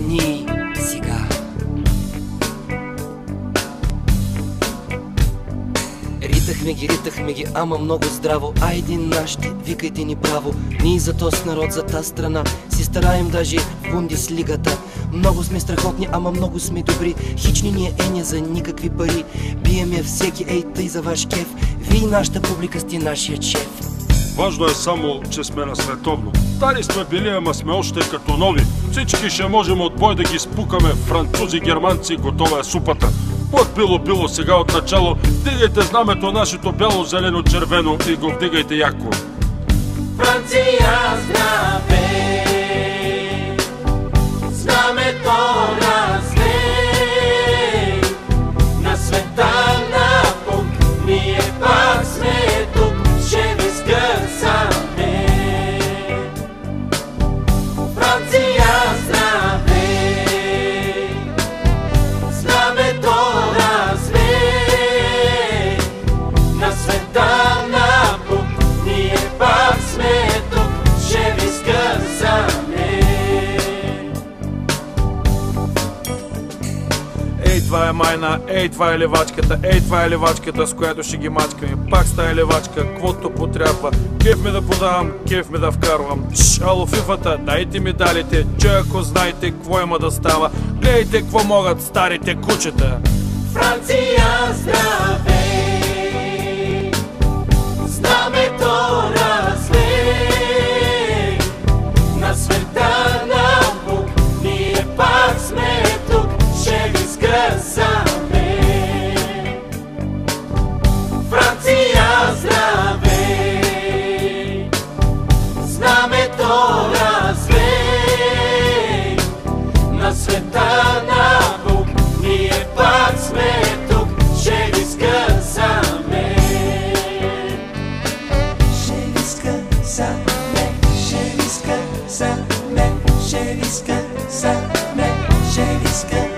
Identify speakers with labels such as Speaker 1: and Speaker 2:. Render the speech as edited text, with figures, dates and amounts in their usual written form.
Speaker 1: ние сега. Ритахме ги, ама много здраво. Айде нашите, викайте ни браво. Ние за този народ, за тази страна си стараем даже в Бундеслигата. Много сме страхотни, ама много сме добри. Хични ни е еня за никакви пари. Биеме всеки, ей тъй за ваш кеф. Вие нашата публика сте нашият шеф.
Speaker 2: Важно е само, че сме на световно. Стари сме били, ама сме още като нови. Всички ще можем от бой да ги спукаме. Французи, германци, готова е супата. От било, сега от начало. Вдигайте знамето нашето бяло, зелено, червено и го вдигайте яко.
Speaker 3: Франция, здравей! Знамето развей! На света напук, ние пак сме тук, ще ви скърсаме. Франция, здравей! Знамето развей! На света напук, ние пак сме тук, ще ви скърсаме.
Speaker 4: Ей, това е майна, ей, това е левачката, ей, това е левачката, с която ще ги мачкаме. Пак с тая левачка, каквото потрябва. Кеф ми да подавам, кеф ми да вкарвам. Ало фифата, дайте ми далите, че ако знаете какво има да става. Гледайте какво могат старите кучета.
Speaker 3: Франция, здравей! Знамето развей! На света напук, ние пак сме тук, ще ви скърсаме. Франция, здравей! Знамето развей! На света напук, ние пак сме тук, ще ви скърсаме.
Speaker 5: Ще ви скърсаме, ще ви скърсаме, ще ви скърсаме, ще ви скърсаме.